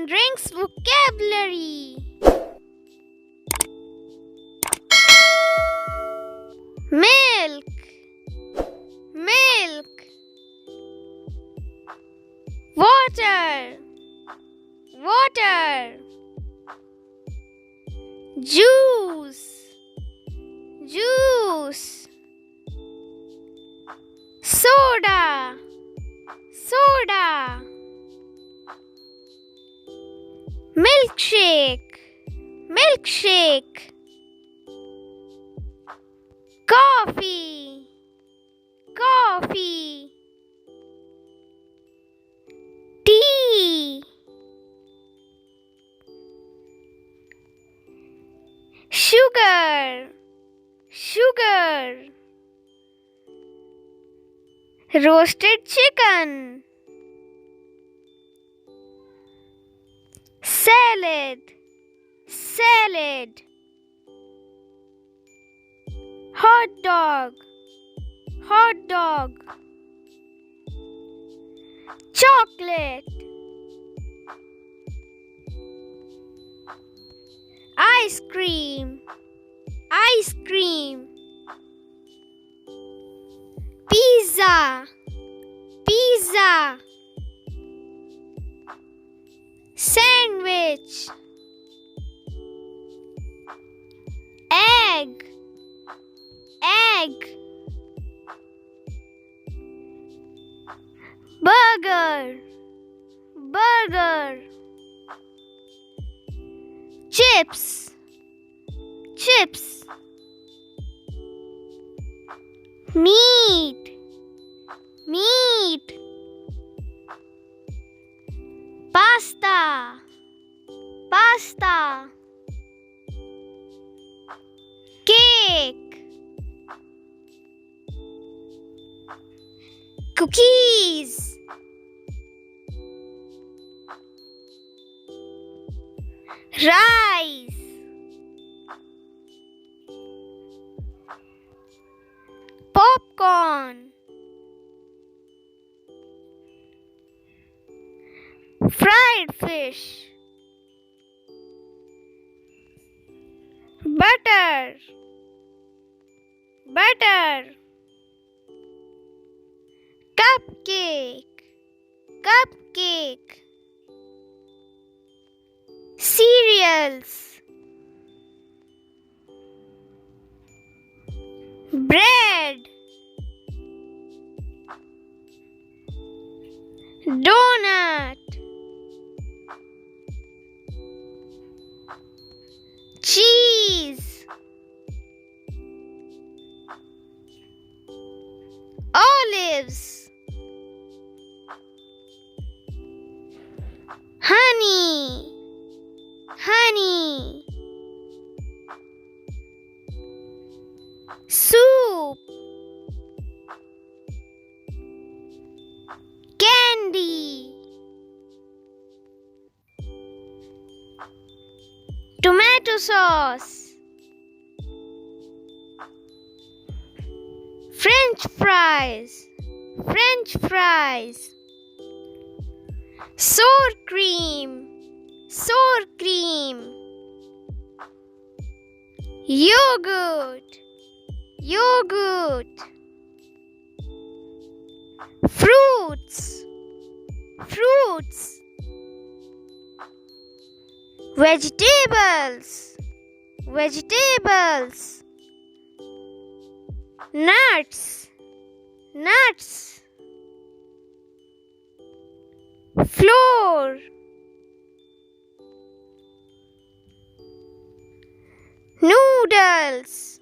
and drinks vocabulary. Milk, milk. Water, water. Juice, juice. Soda, soda. Milkshake, milkshake. Coffee, coffee. Tea, sugar, sugar. Roasted chicken. Salad, salad. Hot dog, hot dog. Chocolate, ice cream, ice cream. Pizza, pizza. Sandwich, egg, egg. Burger, burger. Chips, chips. Meat, meat. Pasta, pasta. Cake, cookies. Rice, popcorn. Fried fish. Butter, butter. Cupcake, cupcake. Cereals. Bread. Donut. Cheese. Olives. Honey, honey. Soup. Candy. Tomato sauce. French fries, French fries. Sour cream, sour cream. Yogurt, yogurt. Fruits, fruits. Vegetables, vegetables. Nuts, nuts. Flour, noodles,